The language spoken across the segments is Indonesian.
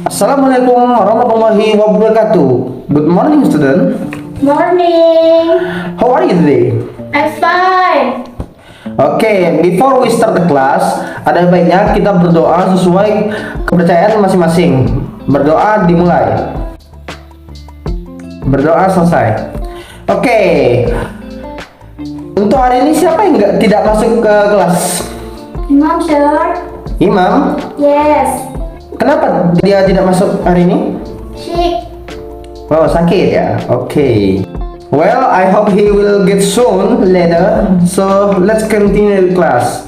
Assalamualaikum warahmatullahi wabarakatuh. Good morning, student. Morning. How are you today? I'm fine. Okay, before we start the class, ada baiknya kita berdoa sesuai kepercayaan masing-masing. Berdoa dimulai. Berdoa selesai. Oke. Untuk hari ini siapa yang tidak masuk ke kelas? Imam, sir. Imam? Yes. Kenapa dia tidak masuk hari ini? Sick. Oh, sakit ya? Oke. Well, I hope he will get soon later. So, let's continue the class.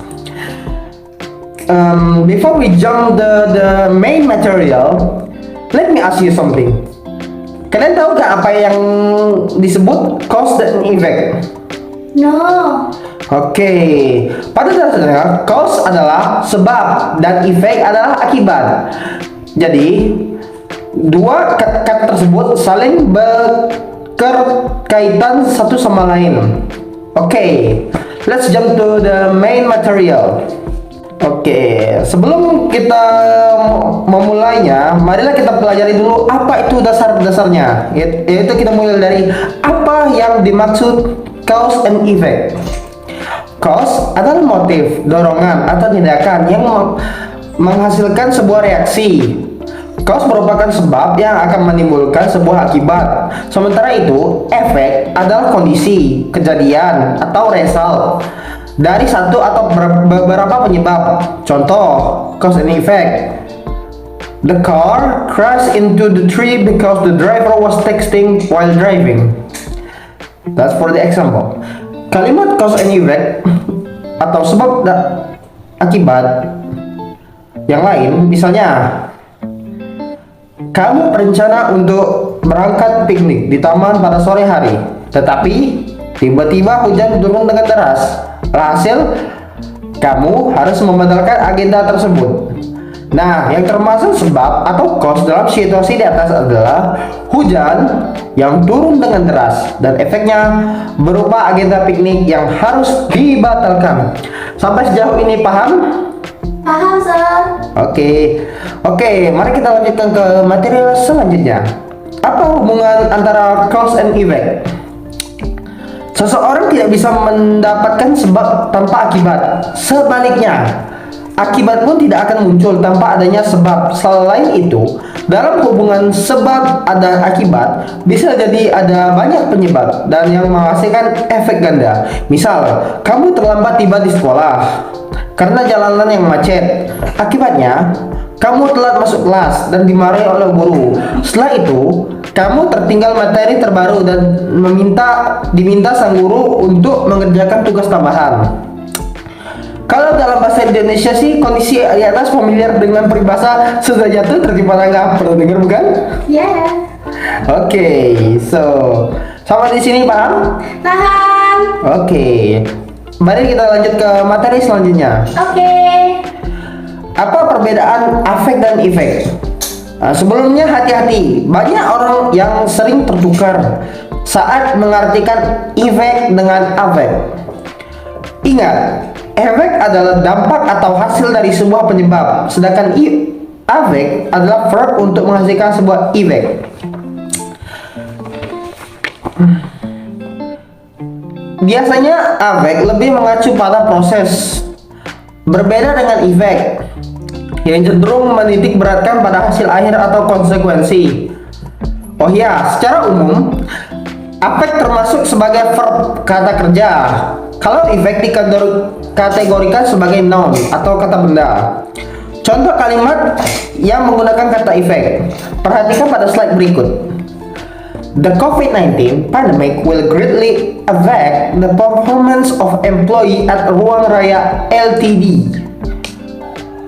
Before we jump the main material, let me ask you something. Kalian tahu gak apa yang disebut cause dan effect? No. Oke, pada dasarnya cause adalah sebab dan effect adalah akibat. Jadi, dua kata tersebut saling berkaitan satu sama lain. Oke, let's jump to the main material. Oke, sebelum kita memulainya, marilah kita pelajari dulu apa itu dasar-dasarnya. Yaitu kita mulai dari apa yang dimaksud cause and effect. Cause adalah motif, dorongan, atau tindakan yang menghasilkan sebuah reaksi. Cause merupakan sebab yang akan menimbulkan sebuah akibat. Sementara itu, efek adalah kondisi, kejadian, atau result dari satu atau beberapa penyebab. Contoh, cause and effect. The car crashed into the tree because the driver was texting while driving. That's for the example. Kalimat cause and effect atau sebab akibat yang lain, misalnya kamu berencana untuk berangkat piknik di taman pada sore hari, tetapi tiba-tiba hujan turun dengan deras. Alhasil, kamu harus membatalkan agenda tersebut. Nah, yang termasuk sebab atau cause dalam situasi di atas adalah hujan yang turun dengan deras dan efeknya berupa agenda piknik yang harus dibatalkan. Sampai sejauh ini paham? Paham, sir. Oke, mari kita lanjutkan ke materi selanjutnya. Apa hubungan antara cause and effect? Seseorang tidak bisa mendapatkan sebab tanpa akibat. Sebaliknya, akibat pun tidak akan muncul tanpa adanya sebab. Selain itu, dalam hubungan sebab ada akibat, bisa jadi ada banyak penyebab dan yang menghasilkan efek ganda. Misal, kamu terlambat tiba di sekolah karena jalanan yang macet. Akibatnya, kamu telat masuk kelas dan dimarahi oleh guru. Setelah itu, kamu tertinggal materi terbaru dan diminta sang guru untuk mengerjakan tugas tambahan. Kalau dalam bahasa Indonesia sih, kondisi di atas familiar dengan peribahasa sudah jatuh tertimpa tangga. Pernah dengar bukan? Yeah. Oke, so sampai di sini paham? Paham. Oke, mari kita lanjut ke materi selanjutnya. Oke. Apa perbedaan afek dan efek? Sebelumnya hati-hati, banyak orang yang sering tertukar saat mengartikan efek dengan afek. Ingat, efek adalah dampak atau hasil dari sebuah penyebab, sedangkan afek adalah verb untuk menghasilkan sebuah efek. Biasanya afek lebih mengacu pada proses, berbeda dengan efek yang cenderung menitik beratkan pada hasil akhir atau konsekuensi. Oh ya, secara umum, afek termasuk sebagai verb kata kerja. Kalau efek dikategorikan sebagai noun atau kata benda. Contoh kalimat yang menggunakan kata efek. Perhatikan pada slide berikut. The COVID-19 pandemic will greatly affect the performance of employee at Ruang Raya Ltd.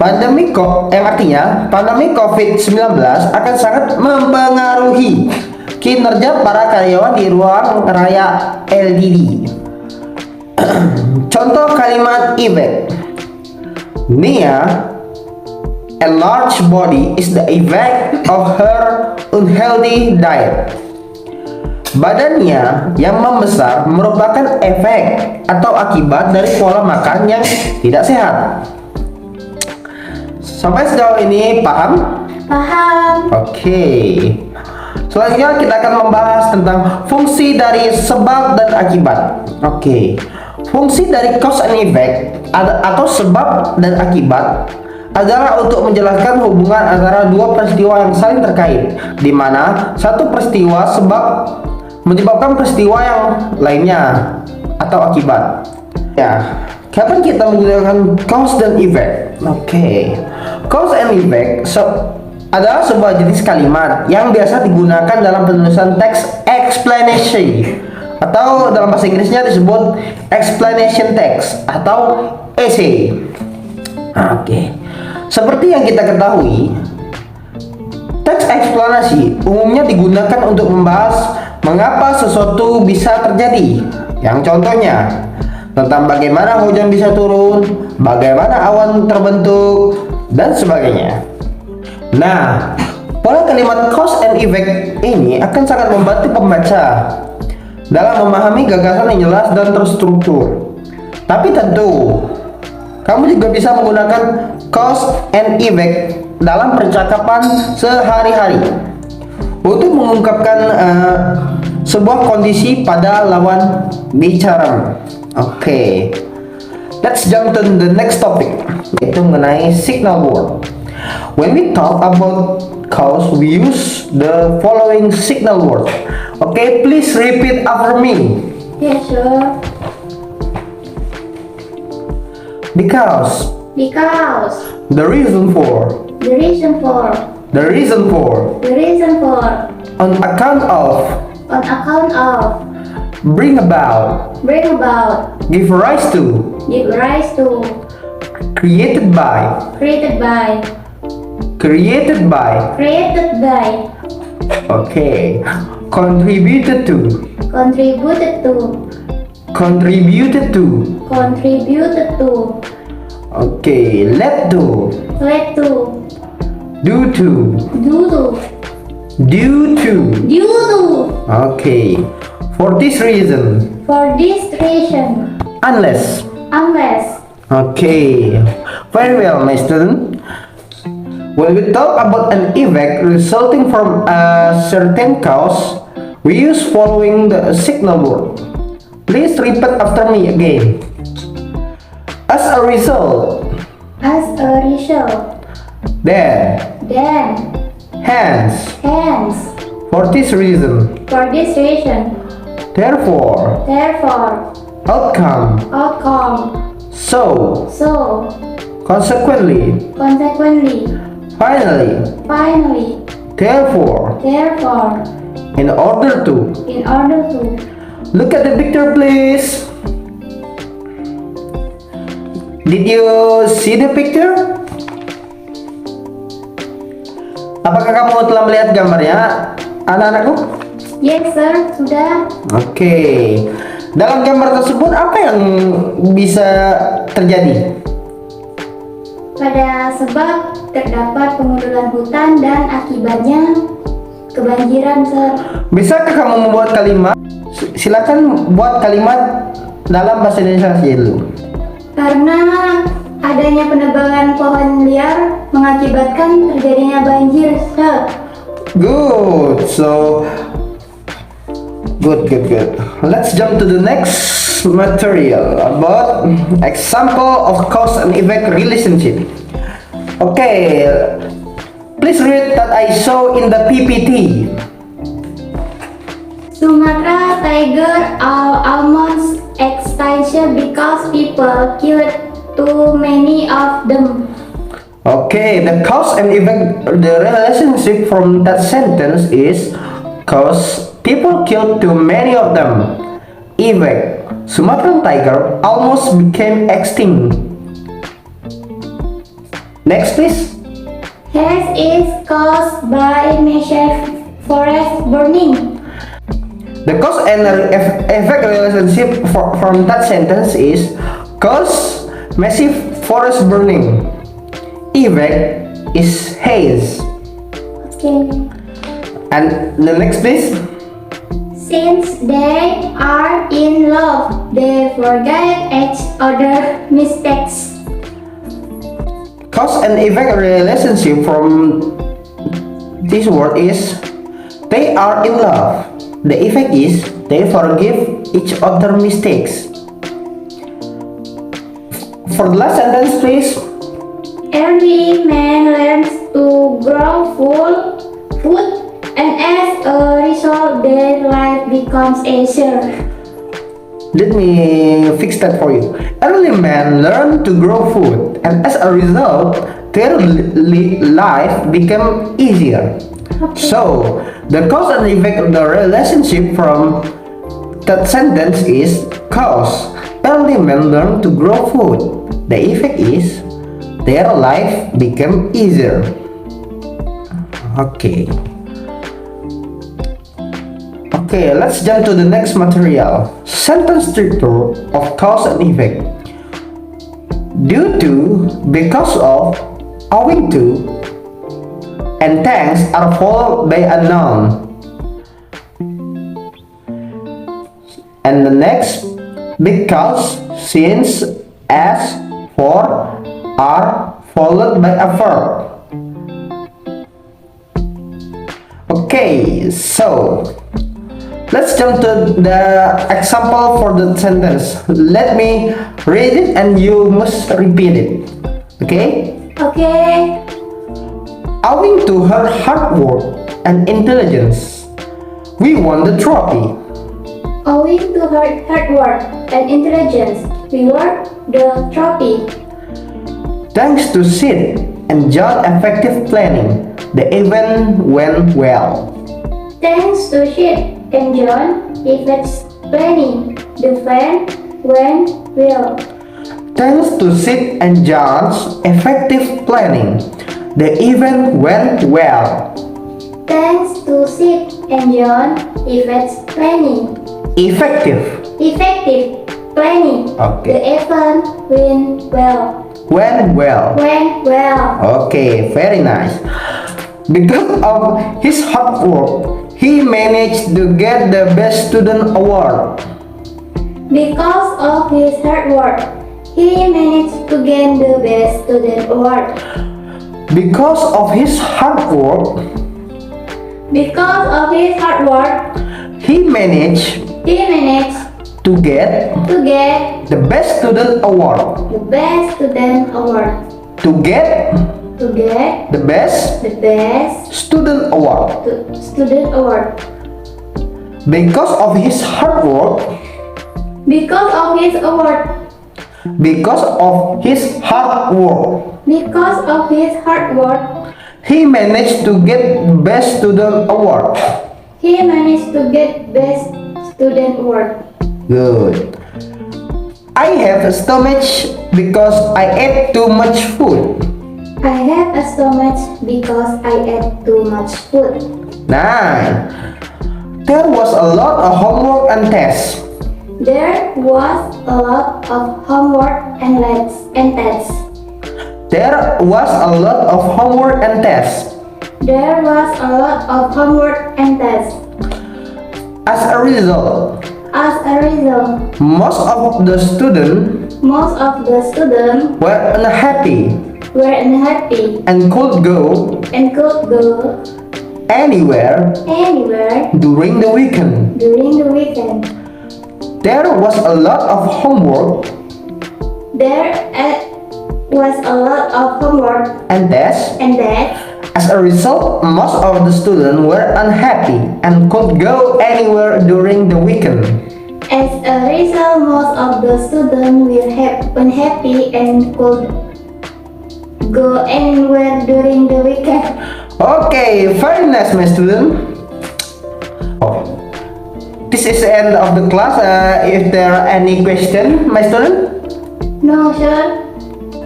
Yang artinya pandemi COVID-19 akan sangat mempengaruhi kinerja para karyawan di Ruang Raya Ltd. Contoh kalimat effect. Nia, a large body is the effect of her unhealthy diet. Badannya yang membesar merupakan efek atau akibat dari pola makan yang tidak sehat. Sampai sejauh ini paham? Paham. Oke. Selanjutnya kita akan membahas tentang fungsi dari sebab dan akibat. Oke. Fungsi dari cause and effect atau sebab dan akibat adalah untuk menjelaskan hubungan antara dua peristiwa yang saling terkait, di mana satu peristiwa sebab menyebabkan peristiwa yang lainnya atau akibat. Ya, kapan kita menggunakan cause dan effect? Oke. Cause and effect adalah sebuah jenis kalimat yang biasa digunakan dalam penulisan teks explanation atau dalam bahasa Inggrisnya disebut explanation text atau essay. Oke. Seperti yang kita ketahui, teks eksplanasi umumnya digunakan untuk membahas mengapa sesuatu bisa terjadi. Yang contohnya tentang bagaimana hujan bisa turun, bagaimana awan terbentuk, dan sebagainya. Nah, pola kalimat cause and effect ini akan sangat membantu pembaca dalam memahami gagasan yang jelas dan terstruktur. Tapi tentu, kamu juga bisa menggunakan cause and effect dalam percakapan sehari-hari untuk mengungkapkan sebuah kondisi pada lawan bicara. Oke. Let's jump to the next topic, yaitu mengenai signal word. When we talk about cause, we use the following signal word. Okay, please repeat after me. Yes, sir. Because. Because. The reason for. The reason for. The reason for. The reason for. On account of. On account of. Bring about. Bring about. Give rise to. Give rise to. Created by. Created by. Created by. Created by. Okay. Contributed to. Contributed to. Contributed to. Contributed to. Okay. Led to. Led to. Due to. Due to. Due to. Due to. Okay. For this reason. For this reason. Unless. Unless. Okay. Very well, my student. When we talk about an effect resulting from a certain cause, we use following the signal word. Please repeat after me again. As a result. As a result. Then. Then. Hence. Hence. For this reason. For this reason. Therefore. Therefore. Outcome. Outcome. So. So. Consequently. Consequently. Finally. Finally. Therefore. Therefore. In order to. In order to. Look at the picture, please. Did you see the picture? Apakah kamu telah melihat gambarnya, anak-anakku? Yes, sir. Sudah. Oke. Dalam gambar tersebut apa yang bisa terjadi? Pada sebab terdapat pengundulan hutan dan akibatnya kebanjiran, sir. Bisakah kamu membuat kalimat? Silakan buat kalimat dalam bahasa Indonesia dulu. Karena adanya penebangan pohon liar mengakibatkan terjadinya banjir, sir. Good. So good. Let's jump to the next material about example of cause and effect relationship. Okay. Please read that I saw in the PPT. Sumatra tiger are almost extinct because people killed too many of them. Okay, the cause and effect, the relationship from that sentence is cause, people killed too many of them. Effect, Sumatran tiger almost became extinct. Next please. Haze is caused by massive forest burning. The cause and effect relationship from that sentence is cause, massive forest burning. Effect is haze. Okay. And the next please. Since they are in love, they forget each other mistakes. Cause and effect relationship from this word is they are in love. The effect is they forgive each other mistakes. For the last sentence, please. Every man learns to grow food, and as a result, their life becomes easier. Let me fix that for you. Early men learn to grow food, and as a result, their life become easier. Okay. So, the cause and effect of the relationship from that sentence is cause. Early men learn to grow food. The effect is their life become easier. Okay. Okay, let's jump to the next material. Sentence structure of cause and effect. Due to, because of, owing to, and thanks are followed by a noun. And the next, because, since, as, for, are followed by a verb. Okay, so let's jump to the example for the sentence. Let me read it and you must repeat it. Okay? Okay. Owing to her hard work and intelligence, we won the trophy. Owing to her hard work and intelligence, we won the trophy. Thanks to Sid and John's effective planning, the event went well. Thanks to Sid and John, effects planning, the event went well. Thanks to Sid and John's effective planning, the event went well. Thanks to Sid and John, effects planning, Effective. effective planning, Okay. the event went well. Went well. Went well. Okay, very nice. Because of his hard work, he managed to get the best student award. Because of his hard work, he managed to gain the best student award. Because of his hard work, Because of his hard work, he managed he managed to get to get the best student award. the best student award. To get To get the best the best student award. student award. Because of his hard work, Because of his award. because of his hard work, Because of his hard work, he managed to get best student award. he managed to get best student award. Good. I have a stomach because I ate too much food. I have a stomach because I ate too much food. 9. There was a lot of homework and tests. There was a lot of homework and tests. There was a lot of homework and tests. There was a lot of homework and tests. As a result, As a result, most of the students most of the students were unhappy were unhappy and could go and could go anywhere anywhere during the weekend. during the weekend. There was a lot of homework There was a lot of homework and tests. and tests. As a result, most of the students were unhappy and could go anywhere during the weekend. As a result, most of the students were unhappy and could go anywhere during the weekend. Okay, very nice, my student. Oh, this is the end of the class. If there are any question, my student? No, sir.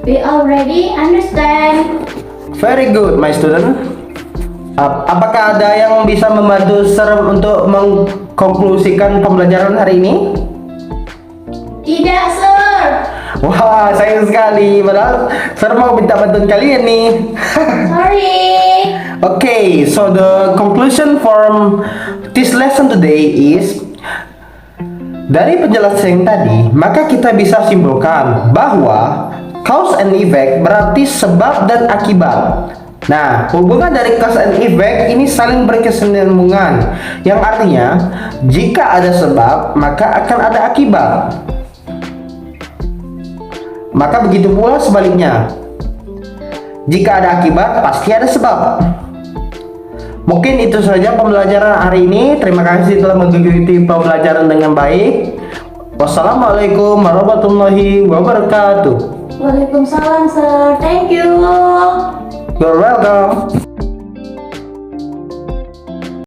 We already understand. Very good, my student. Apakah ada yang bisa membantu Sir untuk mengkonklusikan pembelajaran hari ini? Tidak, sir. Wah, sayang sekali. Padahal Sir mau minta bantuan kalian nih. Sorry. Okay, so the conclusion from this lesson today is, dari penjelasan yang tadi, maka kita bisa simpulkan bahwa cause and effect berarti sebab dan akibat. Nah, hubungan dari cause and effect ini saling berkesinambungan, yang artinya jika ada sebab maka akan ada akibat. Maka begitu pula sebaliknya. Jika ada akibat pasti ada sebab. Mungkin itu saja pembelajaran hari ini. Terima kasih telah mengikuti pembelajaran dengan baik. Wassalamualaikum warahmatullahi wabarakatuh. Waalaikumsalam, sir. Thank you. You're welcome.